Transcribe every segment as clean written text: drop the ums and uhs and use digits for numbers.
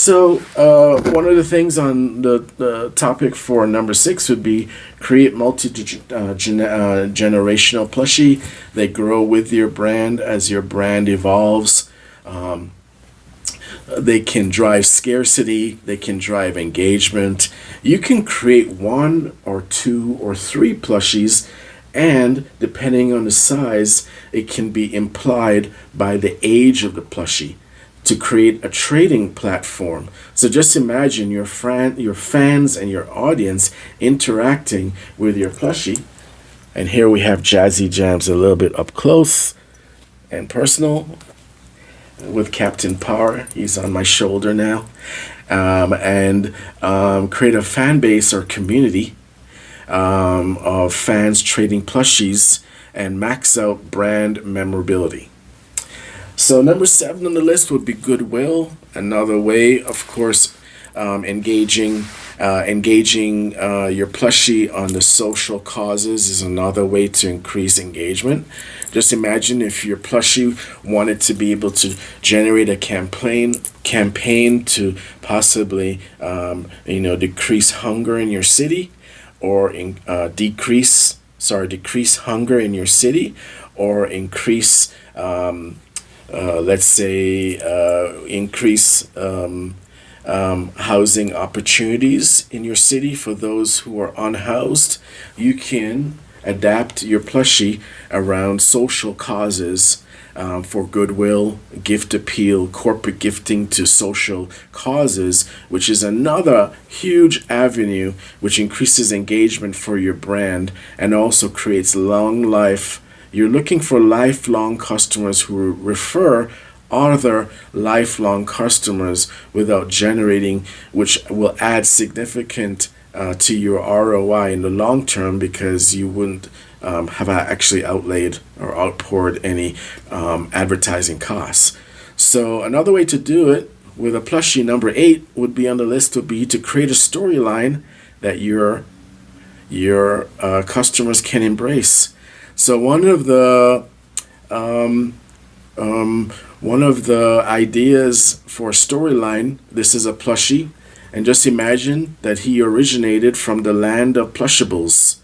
So, one of the things on the topic for number six would be create generational plushie. They grow with your brand as your brand evolves. Um, they can drive scarcity, they can drive engagement. You can create one or two or three plushies, and depending on the size, it can be implied by the age of the plushie to create a trading platform. So just imagine your fans and your audience interacting with your plushie. And here we have Jazzy Jams a little bit up close and personal with Captain Power. He's on my shoulder now. And create a fan base or community of fans trading plushies and max out brand memorability. So number seven on the list would be goodwill. Another way, of course, engaging your plushie on the social causes is another way to increase engagement. Just imagine if your plushie wanted to be able to generate a campaign to possibly decrease hunger in your city, or decrease hunger in your city, or increase let's say increase housing opportunities in your city for those who are unhoused. You can adapt your plushie around social causes for goodwill, gift appeal, corporate gifting to social causes, which is another huge avenue which increases engagement for your brand and also creates long life. You're looking for lifelong customers who refer other lifelong customers without generating, which will add significant to your ROI in the long term, because you wouldn't have actually outlaid or outpoured any advertising costs. So another way to do it with a plushie, number 8 would be on the list, would be to create a storyline that your customers can embrace. So one of the ideas for storyline, this is a plushie, and just imagine that he originated from the land of plushables.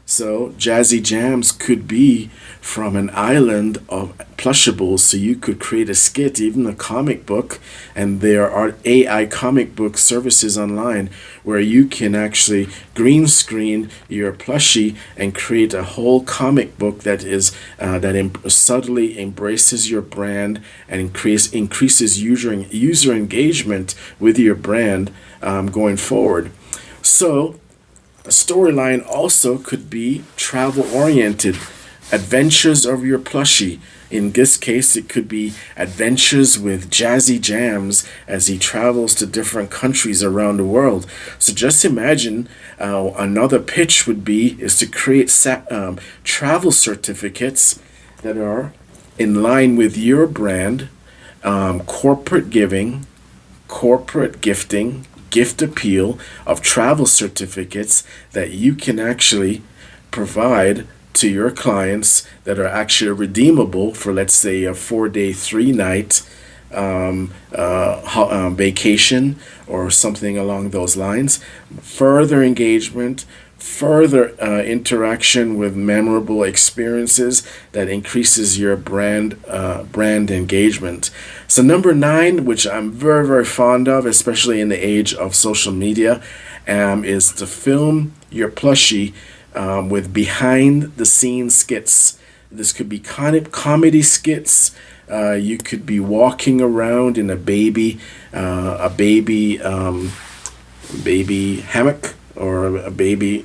So Jazzy Jams could be from an island of plushables, so you could create a skit, even a comic book, and there are AI comic book services online where you can actually green screen your plushie and create a whole comic book that subtly embraces your brand and increases user engagement with your brand going forward. So a storyline also could be travel-oriented, adventures of your plushie. In this case, it could be adventures with Jazzy Jams as he travels to different countries around the world. So just imagine another pitch is to create travel certificates that are in line with your brand, corporate giving, corporate gifting, gift appeal of travel certificates that you can actually provide to your clients that are actually redeemable for, let's say, a 4-day, 3-night vacation or something along those lines. Further engagement, further interaction with memorable experiences that increases your brand engagement. So number 9, which I'm very, very fond of, especially in the age of social media, is to film your plushie with behind the scenes skits. This could be comedy skits. You could be walking around in a baby hammock, or a baby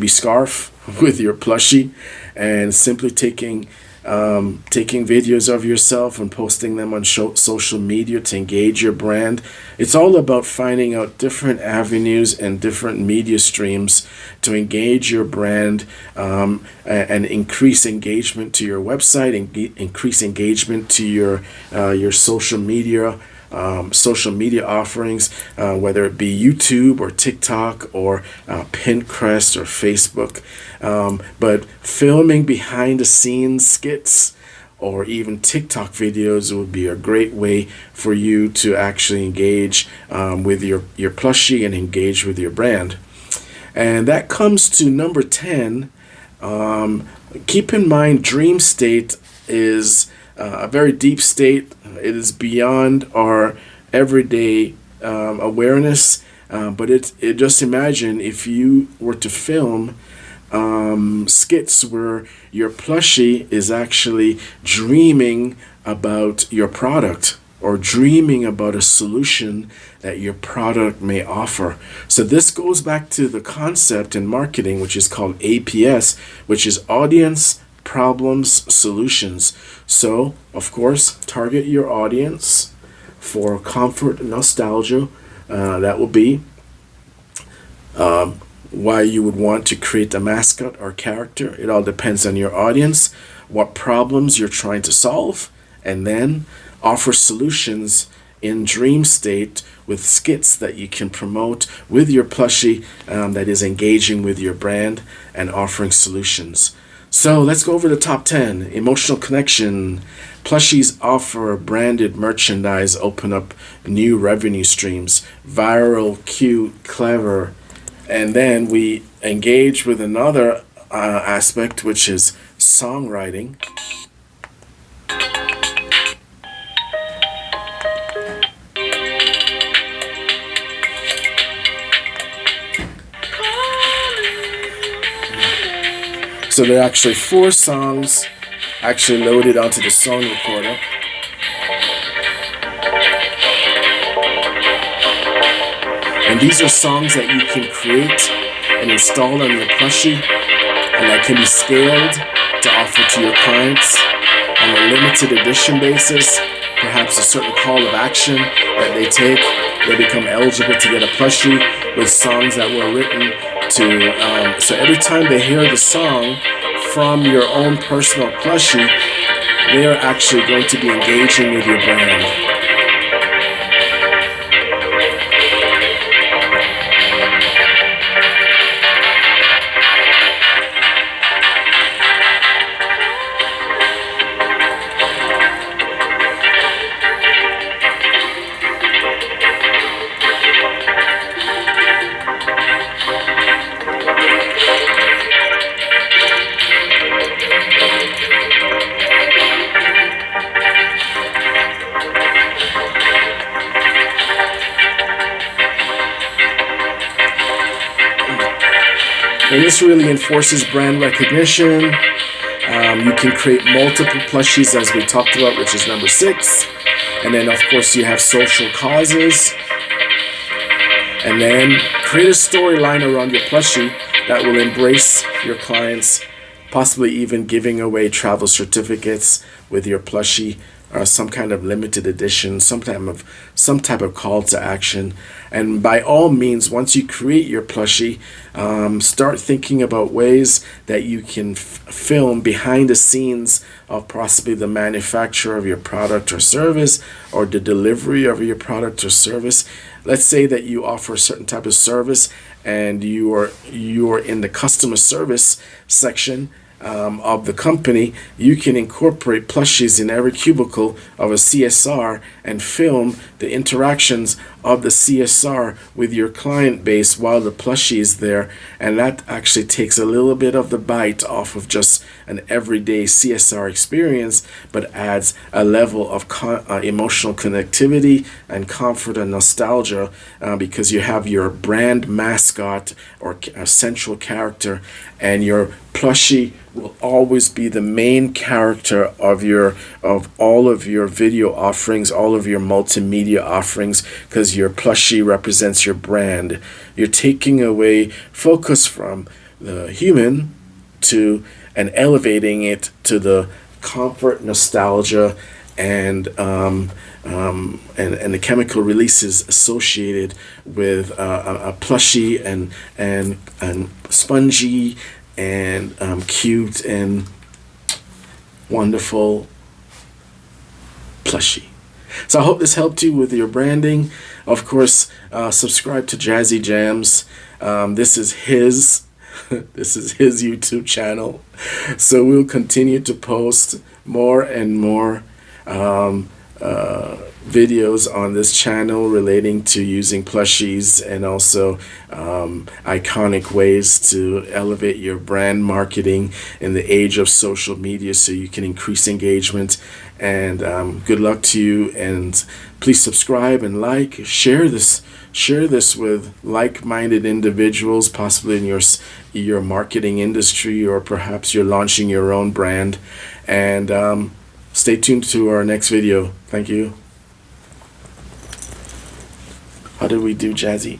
scarf with your plushie, and simply taking videos of yourself and posting them on social media to engage your brand. It's all about finding out different avenues and different media streams to engage your brand and increase engagement to your website, and increase engagement to your social media offerings, whether it be YouTube or TikTok or Pinterest or Facebook. But filming behind the scenes skits or even TikTok videos would be a great way for you to actually engage with your plushie and engage with your brand. And that comes to number 10. Keep in mind, dream state is a very deep state. It is beyond our everyday awareness. But it just imagine if you were to film skits where your plushie is actually dreaming about your product or dreaming about a solution that your product may offer. So this goes back to the concept in marketing, which is called APS, which is audience, problems, solutions. So, of course, target your audience for comfort and nostalgia. That will be why you would want to create a mascot or character. It all depends on your audience, what problems you're trying to solve, and then offer solutions in dream state with skits that you can promote with your plushie that is engaging with your brand and offering solutions. So let's go over the top 10. Emotional connection. Plushies offer branded merchandise, open up new revenue streams. Viral, cute, clever. And then we engage with another aspect, which is songwriting. So there are actually 4 songs actually loaded onto the song recorder. And these are songs that you can create and install on your plushie, and that can be scaled to offer to your clients on a limited edition basis. Perhaps a certain call of action that they take, they become eligible to get a plushie with songs that were written to, so every time they hear the song from your own personal plushie, they are actually going to be engaging with your brand. And this really enforces brand recognition. You can create multiple plushies, as we talked about, which is number 6. And then, of course, you have social causes. And then create a storyline around your plushie that will embrace your clients, possibly even giving away travel certificates with your plushie, or some kind of limited edition, some type of call to action. And by all means, once you create your plushie, start thinking about ways that you can film behind the scenes of possibly the manufacture of your product or service, or the delivery of your product or service. Let's say that you offer a certain type of service and you are in the customer service section of the company. You can incorporate plushies in every cubicle of a CSR and film the interactions of the CSR with your client base while the plushie is there, and that actually takes a little bit of the bite off of just an everyday CSR experience, but adds a level of emotional connectivity and comfort and nostalgia, because you have your brand mascot or a central character, and your plushie will always be the main character of all of your video offerings, all of your multimedia offerings, because your plushie represents your brand. You're taking away focus from the human and elevating it to the comfort, nostalgia, and the chemical releases associated with a plushie and spongy and cute and wonderful plushie. So I hope this helped you with your branding. Of course, subscribe to Jazzy Jams. This is his This is his YouTube channel. So we'll continue to post more and more um, videos on this channel relating to using plushies and also iconic ways to elevate your brand marketing in the age of social media so you can increase engagement. And good luck to you, and please subscribe and share this with like-minded individuals, possibly in your marketing industry, or perhaps you're launching your own brand. And stay tuned to our next video. Thank you. How did we do, Jazzy?